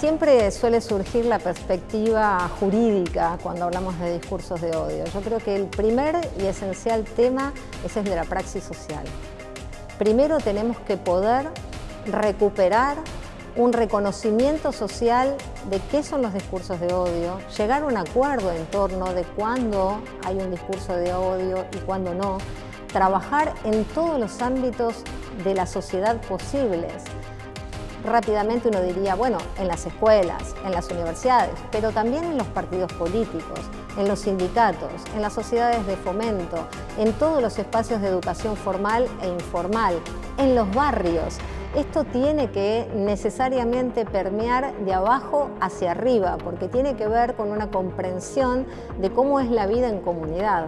siempre suele surgir la perspectiva jurídica cuando hablamos de discursos de odio. Yo creo que el primer y esencial tema es el de la praxis social. Primero tenemos que poder recuperar un reconocimiento social de qué son los discursos de odio, llegar a un acuerdo en torno de cuándo hay un discurso de odio y cuándo no, trabajar en todos los ámbitos de la sociedad posibles. Rápidamente uno diría, bueno, en las escuelas, en las universidades, pero también en los partidos políticos, en los sindicatos, en las sociedades de fomento, en todos los espacios de educación formal e informal, en los barrios. Esto tiene que necesariamente permear de abajo hacia arriba, porque tiene que ver con una comprensión de cómo es la vida en comunidad.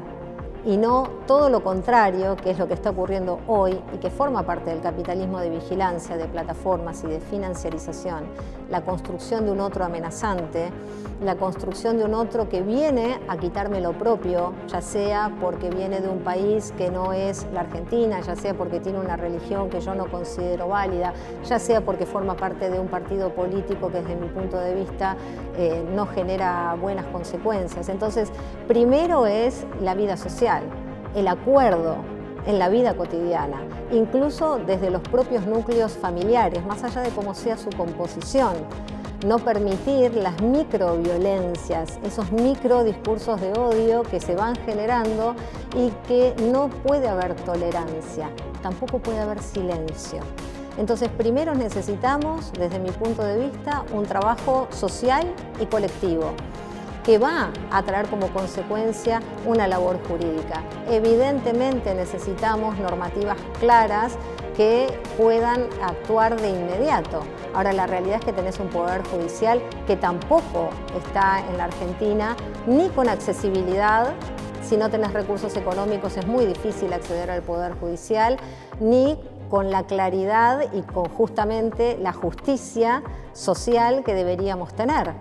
Y no todo lo contrario, que es lo que está ocurriendo hoy y que forma parte del capitalismo de vigilancia, de plataformas y de financiarización, la construcción de un otro amenazante, la construcción de un otro que viene a quitarme lo propio, ya sea porque viene de un país que no es la Argentina, ya sea porque tiene una religión que yo no considero válida, ya sea porque forma parte de un partido político que desde mi punto de vista no genera buenas consecuencias. Entonces, primero es la vida social, el acuerdo en la vida cotidiana, incluso desde los propios núcleos familiares, más allá de cómo sea su composición. No permitir las microviolencias, esos microdiscursos de odio que se van generando y que no puede haber tolerancia, tampoco puede haber silencio. Entonces, primero necesitamos, desde mi punto de vista, un trabajo social y colectivo que va a traer como consecuencia una labor jurídica. Evidentemente necesitamos normativas claras que puedan actuar de inmediato. Ahora, la realidad es que tenés un poder judicial que tampoco está en la Argentina ni con accesibilidad. Si no tenés recursos económicos es muy difícil acceder al poder judicial, ni con la claridad y con justamente la justicia social que deberíamos tener.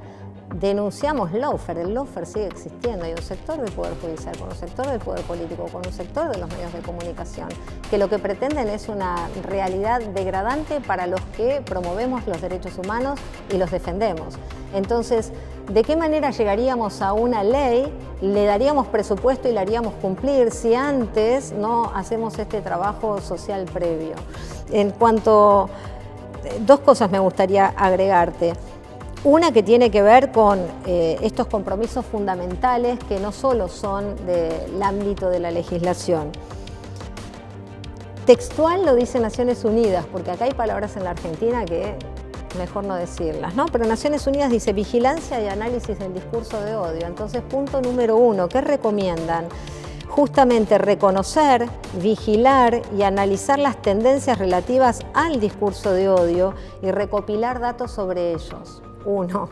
Denunciamos lawfare, el lawfare sigue existiendo, hay un sector del Poder Judicial, con un sector del Poder Político, con un sector de los medios de comunicación, que lo que pretenden es una realidad degradante para los que promovemos los derechos humanos y los defendemos. Entonces, ¿de qué manera llegaríamos a una ley? Le daríamos presupuesto y la haríamos cumplir si antes no hacemos este trabajo social previo. En cuanto, dos cosas me gustaría agregarte. Una que tiene que ver con estos compromisos fundamentales que no solo son del ámbito de la legislación. Textual lo dice Naciones Unidas, porque acá hay palabras en la Argentina que mejor no decirlas, ¿no? Pero Naciones Unidas dice vigilancia y análisis del discurso de odio. Entonces, punto número 1, ¿qué recomiendan? Justamente reconocer, vigilar y analizar las tendencias relativas al discurso de odio y recopilar datos sobre ellos. 1.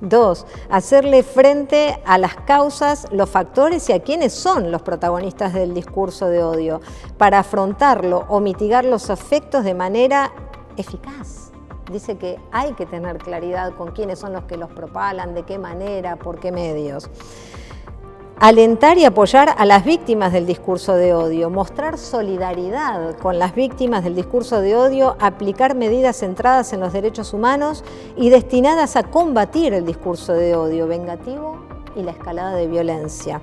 2. Hacerle frente a las causas, los factores y a quiénes son los protagonistas del discurso de odio para afrontarlo o mitigar los efectos de manera eficaz. Dice que hay que tener claridad con quiénes son los que los propalan, de qué manera, por qué medios. Alentar y apoyar a las víctimas del discurso de odio, mostrar solidaridad con las víctimas del discurso de odio, aplicar medidas centradas en los derechos humanos y destinadas a combatir el discurso de odio vengativo y la escalada de violencia.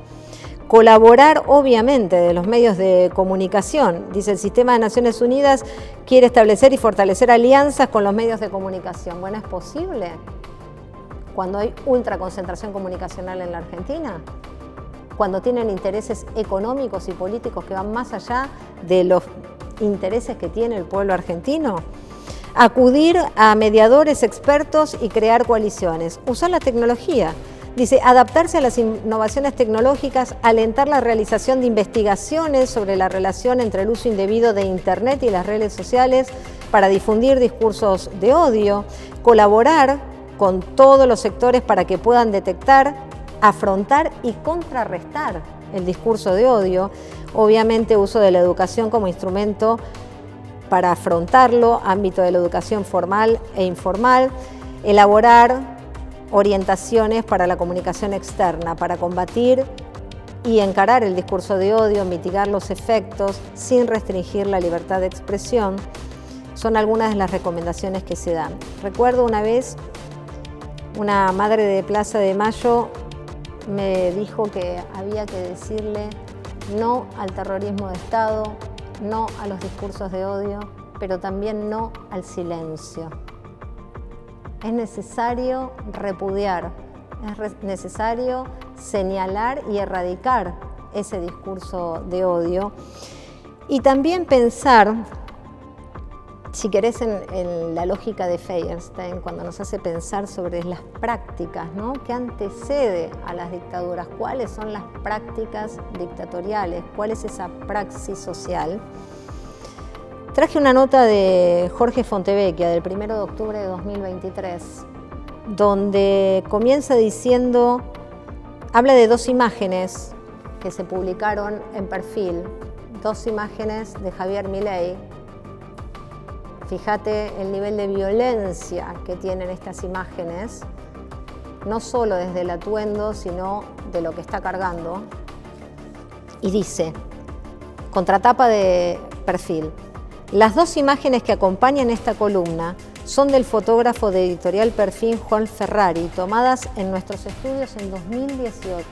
Colaborar, obviamente, de los medios de comunicación. Dice, el Sistema de Naciones Unidas quiere establecer y fortalecer alianzas con los medios de comunicación. Bueno, ¿es posible cuando hay ultraconcentración comunicacional en la Argentina? Cuando tienen intereses económicos y políticos que van más allá de los intereses que tiene el pueblo argentino. Acudir a mediadores expertos y crear coaliciones. Usar la tecnología. Dice, adaptarse a las innovaciones tecnológicas, alentar la realización de investigaciones sobre la relación entre el uso indebido de Internet y las redes sociales para difundir discursos de odio, colaborar con todos los sectores para que puedan detectar, afrontar y contrarrestar el discurso de odio, obviamente uso de la educación como instrumento para afrontarlo, ámbito de la educación formal e informal, elaborar orientaciones para la comunicación externa, para combatir y encarar el discurso de odio, mitigar los efectos sin restringir la libertad de expresión, son algunas de las recomendaciones que se dan. Recuerdo una vez Una madre de Plaza de Mayo me dijo que había que decirle no al terrorismo de Estado, no a los discursos de odio, pero también no al silencio. Es necesario repudiar, es necesario señalar y erradicar ese discurso de odio y también pensar, si querés, en la lógica de Feyerstein, cuando nos hace pensar sobre las prácticas, ¿no?, que antecede a las dictaduras, cuáles son las prácticas dictatoriales, cuál es esa praxis social. Traje una nota de Jorge Fontevecchia del 1 de octubre de 2023, donde comienza diciendo, habla de dos imágenes que se publicaron en Perfil, dos imágenes de Javier Milei. Fíjate el nivel de violencia que tienen estas imágenes, no solo desde el atuendo, sino de lo que está cargando. Y dice, contratapa de Perfil, las dos imágenes que acompañan esta columna son del fotógrafo de Editorial Perfil Juan Ferrari, tomadas en nuestros estudios en 2018.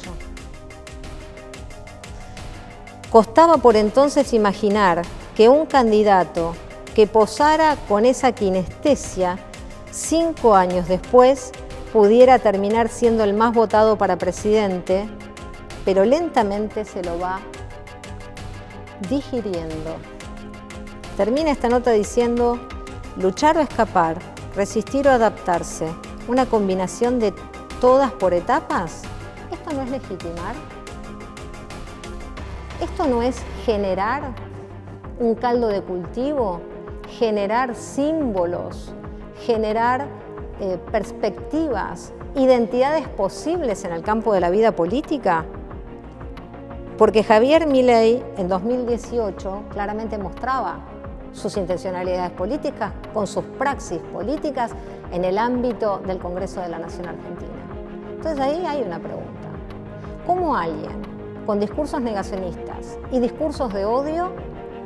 Costaba por entonces imaginar que un candidato que posara con esa kinestesia 5 años después pudiera terminar siendo el más votado para presidente, pero lentamente se lo va digiriendo. Termina esta nota diciendo, luchar o escapar, resistir o adaptarse, una combinación de todas por etapas. ¿Esto no es legitimar? ¿Esto no es generar un caldo de cultivo? Generar símbolos, generar perspectivas, identidades posibles en el campo de la vida política. Porque Javier Milei en 2018 claramente mostraba sus intencionalidades políticas con sus praxis políticas en el ámbito del Congreso de la Nación Argentina. Entonces ahí hay una pregunta. ¿Cómo alguien con discursos negacionistas y discursos de odio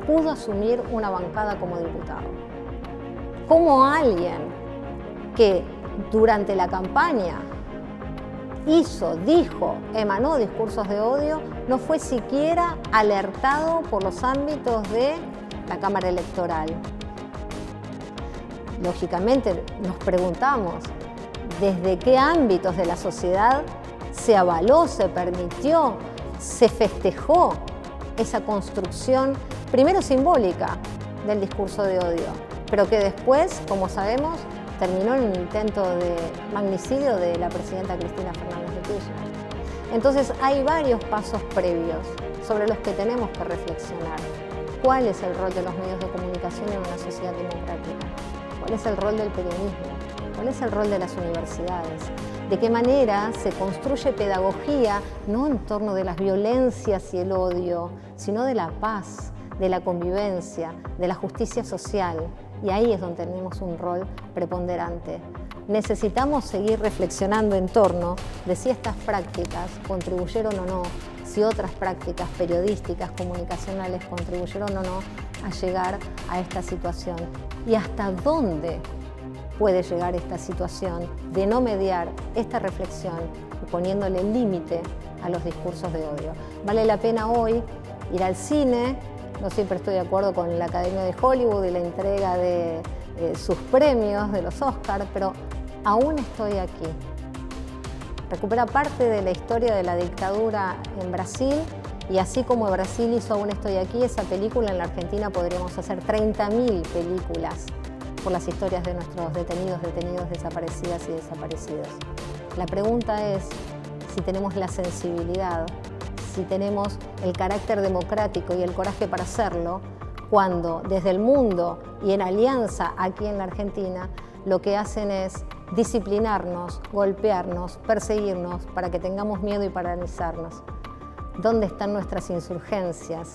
pudo asumir una bancada como diputado? ¿Cómo alguien que durante la campaña dijo, emanó discursos de odio, no fue siquiera alertado por los ámbitos de la Cámara Electoral? Lógicamente nos preguntamos, ¿desde qué ámbitos de la sociedad se avaló, se permitió, se festejó esa construcción, primero simbólica, del discurso de odio, pero que después, como sabemos, terminó en un intento de magnicidio de la presidenta Cristina Fernández de Kirchner? Entonces hay varios pasos previos sobre los que tenemos que reflexionar. ¿Cuál es el rol de los medios de comunicación en una sociedad democrática? ¿Cuál es el rol del periodismo? ¿Cuál es el rol de las universidades? ¿De qué manera se construye pedagogía no en torno de las violencias y el odio, sino de la paz, de la convivencia, de la justicia social? Y ahí es donde tenemos un rol preponderante. Necesitamos seguir reflexionando en torno de si estas prácticas contribuyeron o no, si otras prácticas periodísticas, comunicacionales contribuyeron o no a llegar a esta situación y hasta dónde puede llegar esta situación de no mediar esta reflexión y poniéndole límite a los discursos de odio. Vale la pena hoy ir al cine. No siempre estoy de acuerdo con la Academia de Hollywood y la entrega de sus premios, de los Oscars, pero aún estoy aquí. Recupera parte de la historia de la dictadura en Brasil y así como Brasil hizo Aún estoy aquí, esa película en la Argentina podríamos hacer 30.000 películas por las historias de nuestros detenidos, desaparecidas y desaparecidos. La pregunta es si tenemos la sensibilidad, si tenemos el carácter democrático y el coraje para hacerlo, cuando desde el mundo y en alianza aquí en la Argentina lo que hacen es disciplinarnos, golpearnos, perseguirnos para que tengamos miedo y paralizarnos. ¿Dónde están nuestras insurgencias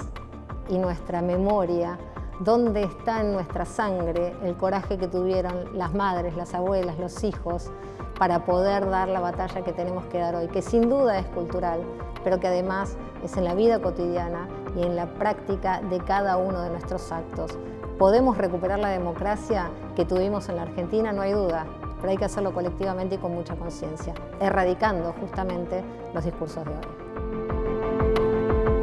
y nuestra memoria? ¿Dónde está en nuestra sangre el coraje que tuvieron las madres, las abuelas, los hijos para poder dar la batalla que tenemos que dar hoy? Que sin duda es cultural, pero que además es en la vida cotidiana y en la práctica de cada uno de nuestros actos. podemos recuperar la democracia que tuvimos en la Argentina, no hay duda, pero hay que hacerlo colectivamente y con mucha conciencia, erradicando justamente los discursos de odio.